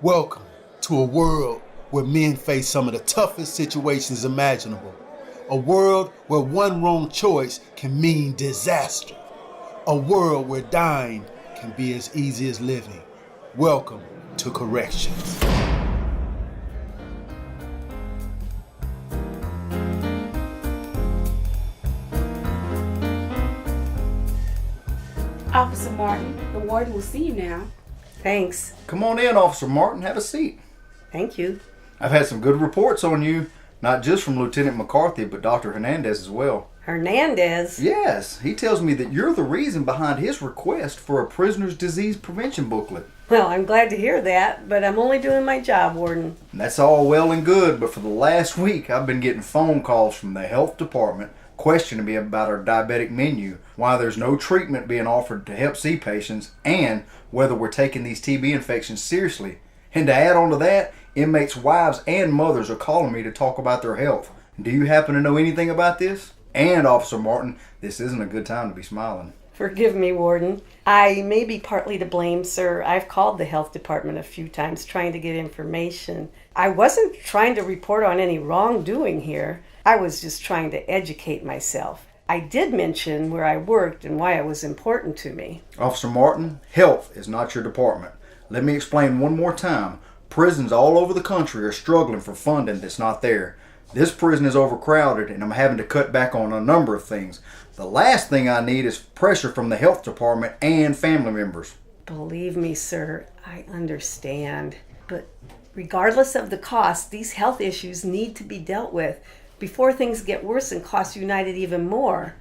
Welcome to a world where men face some of the toughest situations imaginable. A world where one wrong choice can mean disaster. A world where dying can be as easy as living. Welcome to Corrections. Officer Martin, the warden will see you now. Thanks. Come on in, Officer Martin. Have a seat. Thank you. I've had some good reports on you, not just from Lieutenant McCarthy, but Dr. Hernandez as well. Hernandez? Yes, he tells me that you're the reason behind his request for a prisoner's disease prevention booklet. Well, I'm glad to hear that, but I'm only doing my job, Warden. And that's all well and good, but for the last week I've been getting phone calls from the health department questioning me about our diabetic menu, why there's no treatment being offered to Hep C patients, and whether we're taking these TB infections seriously. And to add on to that, inmates' wives and mothers are calling me to talk about their health. Do you happen to know anything about this? And Officer Martin, this isn't a good time to be smiling. Forgive me, Warden. I may be partly to blame, sir. I've called the health department a few times trying to get information. I wasn't trying to report on any wrongdoing here. I was just trying to educate myself. I did mention where I worked and why it was important to me. Officer Martin, health is not your department. Let me explain one more time. Prisons all over the country are struggling for funding that's not there. This prison is overcrowded and I'm having to cut back on a number of things. The last thing I need is pressure from the health department and family members. Believe me, sir, I understand. But regardless of the cost, these health issues need to be dealt with before things get worse and cost United even more.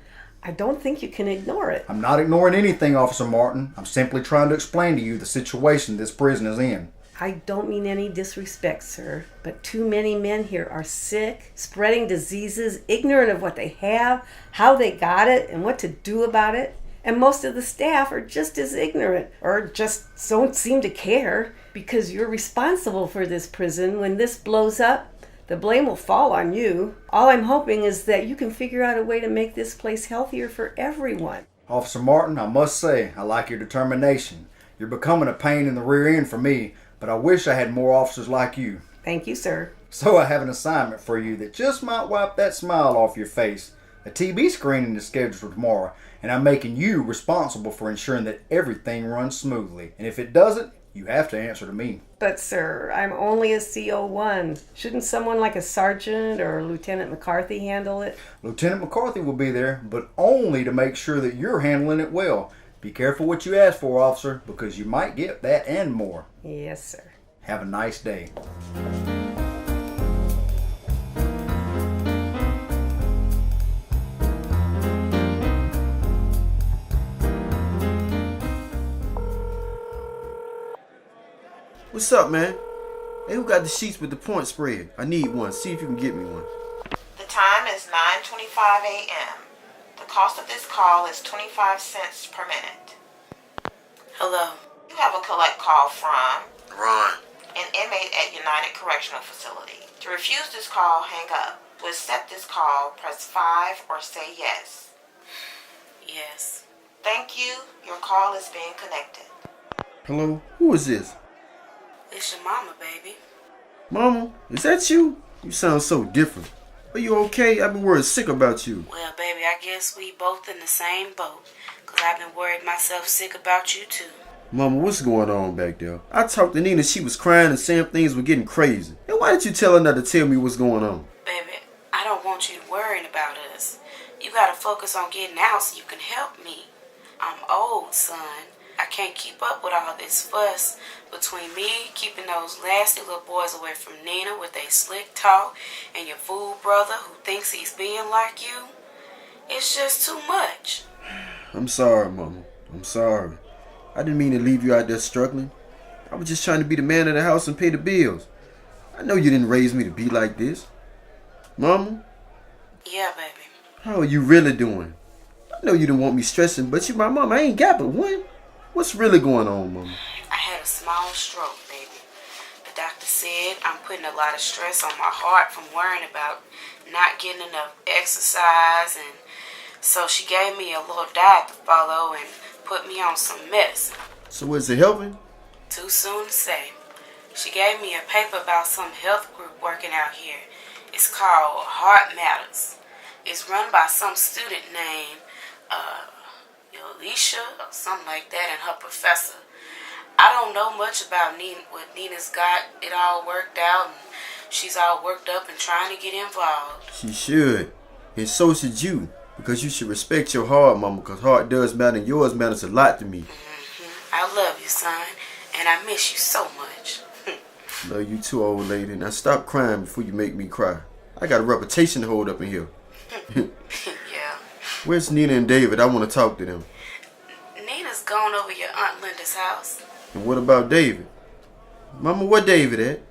I don't think you can ignore it. I'm not ignoring anything, Officer Martin. I'm simply trying to explain to you the situation this prison is in. I don't mean any disrespect, sir, but too many men here are sick, spreading diseases, ignorant of what they have, how they got it, and what to do about it. And most of the staff are just as ignorant, or just don't seem to care, because you're responsible for this prison. When this blows up, the blame will fall on you. All I'm hoping is that you can figure out a way to make this place healthier for everyone. Officer Martin, I must say, I like your determination. You're becoming a pain in the rear end for me, but I wish I had more officers like you. Thank you, sir. So I have an assignment for you that just might wipe that smile off your face. A TB screening is scheduled for tomorrow, and I'm making you responsible for ensuring that everything runs smoothly. And if it doesn't, you have to answer to me. But, sir, I'm only a CO1. Shouldn't someone like a sergeant or Lieutenant McCarthy handle it? Lieutenant McCarthy will be there, but only to make sure that you're handling it well. Be careful what you ask for, officer, because you might get that and more. Yes, sir. Have a nice day. What's up, man? Hey, who got the sheets with the point spread? I need one. See if you can get me one. The time is 9:25 a.m. The cost of this call is 25 cents per minute. Hello. You have a collect call from Ron. an inmate at United Correctional Facility. To refuse this call, hang up. To accept this call, press 5 or say yes. Yes. Thank you. Your call is being connected. Hello? Who is this? It's your mama, baby. Mama? Is that you? You sound so different. Are you okay? I've been worried sick about you. Well, baby, I guess we both in the same boat. Because I've been worried myself sick about you, too. Mama, what's going on back there? I talked to Nina. She was crying and saying things were getting crazy. And why didn't you tell her not to tell me what's going on? Baby, I don't want you worrying about us. You gotta focus on getting out so you can help me. I'm old, son. I can't keep up with all this fuss between me keeping those nasty little boys away from Nina with their slick talk and your fool brother who thinks he's being like you. It's just too much. I'm sorry, Mama. I'm sorry. I didn't mean to leave you out there struggling. I was just trying to be the man of the house and pay the bills. I know you didn't raise me to be like this. Mama? Yeah, baby. How are you really doing? I know you didn't want me stressing, but you my mom. I ain't got but one. What's really going on, Mama? I had a small stroke, baby. The doctor said I'm putting a lot of stress on my heart from worrying about not getting enough exercise, and so she gave me a little diet to follow and put me on some medicine. So is it helping? Too soon to say. She gave me a paper about some health group working out here. It's called Heart Matters. It's run by some student named Alicia or something like that, and her professor. I don't know much about Nina, but Nina's got it all worked out, and she's all worked up and trying to get involved. She should. And so should you. Because you should respect your heart, Mama, because heart does matter and yours matters a lot to me. I love you, son, and I miss you so much. Love you too, old lady. Now stop crying before you make me cry. I got a reputation to hold up in here. Yeah. Where's Nina and David? I want to talk to them. Nina's gone over your Aunt Linda's house. And what about David? Mama, where David at?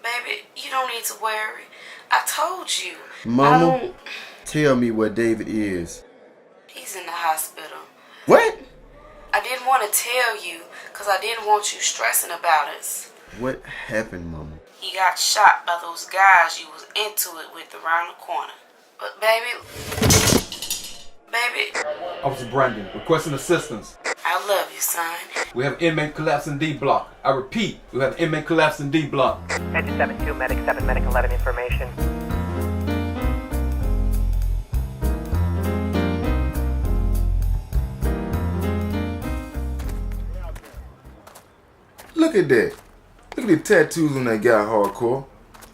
Baby, you don't need to worry. I told you. Mama, tell me where David is. He's in the hospital. What? I didn't want to tell you because I didn't want you stressing about us. What happened, Mama? He got shot by those guys you was into it with around the corner. But baby, Officer Brandon, requesting assistance. I love you, son. We have inmate collapse in D block. I repeat, we have inmate collapse in D block. Engine 7-2, Medic 7, Medic 11 information. Look at that. Look at the tattoos on that guy, Hardcore.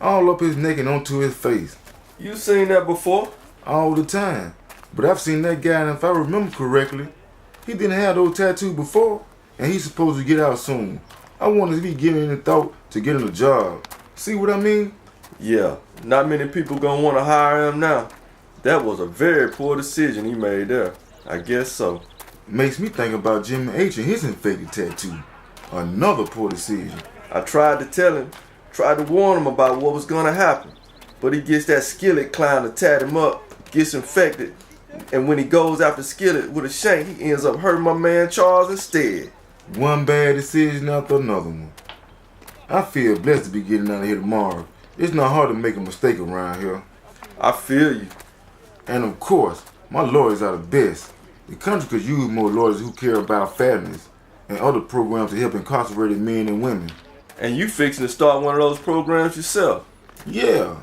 All up his neck and onto his face. You seen that before? All the time. But I've seen that guy, and if I remember correctly, he didn't have those tattoos before, and he's supposed to get out soon. I wonder if he giving any thought to getting a job. See what I mean? Yeah, not many people gonna want to hire him now. That was a very poor decision he made there. I guess so. Makes me think about Jimmy H and his infected tattoo. Another poor decision. I tried to tell him, tried to warn him about what was gonna happen. But he gets that Skillet clown to tat him up, gets infected, and when he goes after Skillet with a shank, he ends up hurting my man Charles instead. One bad decision after another one. I feel blessed to be getting out of here tomorrow. It's not hard to make a mistake around here. I feel you. And of course, my lawyers are the best. The country could use more lawyers who care about fairness and other programs to help incarcerated men and women. And you fixing to start one of those programs yourself. Yeah.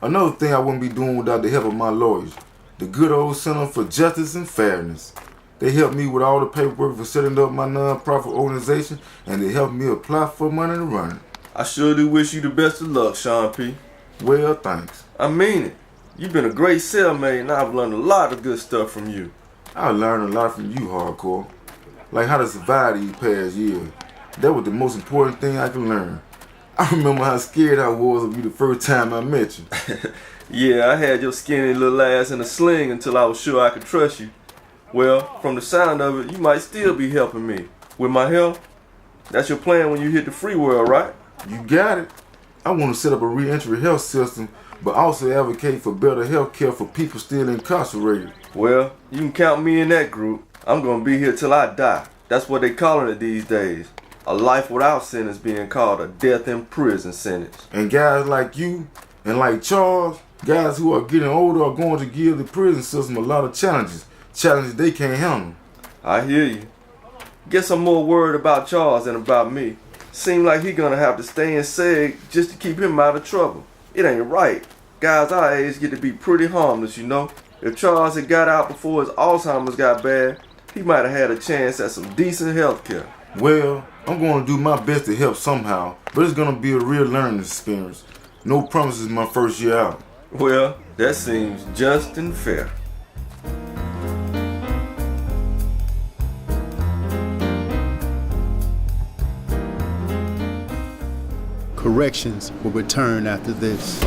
Another thing I wouldn't be doing without the help of my lawyers. The good old Center for Justice and Fairness. They helped me with all the paperwork for setting up my non-profit organization, and they helped me apply for money to run it. I sure do wish you the best of luck, Sean P. Well, thanks. I mean it. You've been a great cellmate, and I've learned a lot of good stuff from you. I learned a lot from you, Hardcore. Like how to survive these past years. That was the most important thing I could learn. I remember how scared I was of you the first time I met you. Yeah, I had your skinny little ass in a sling until I was sure I could trust you. Well, from the sound of it, you might still be helping me. With my help? That's your plan when you hit the free world, right? You got it. I want to set up a reentry health system, but also advocate for better health care for people still incarcerated. Well, you can count me in that group. I'm going to be here till I die. That's what they calling it these days. A life without sentence being called a death in prison sentence. And guys like you and like Charles, guys who are getting older are going to give the prison system a lot of challenges. Challenges they can't handle. I hear you. Guess I'm more worried about Charles than about me. Seem like he gonna have to stay in seg just to keep him out of trouble. It ain't right. Guys our age get to be pretty harmless, you know. If Charles had got out before his Alzheimer's got bad, he might have had a chance at some decent health care. Well, I'm going to do my best to help somehow, but it's going to be a real learning experience. No promises my first year out. Well, that seems just and fair. Corrections will return after this.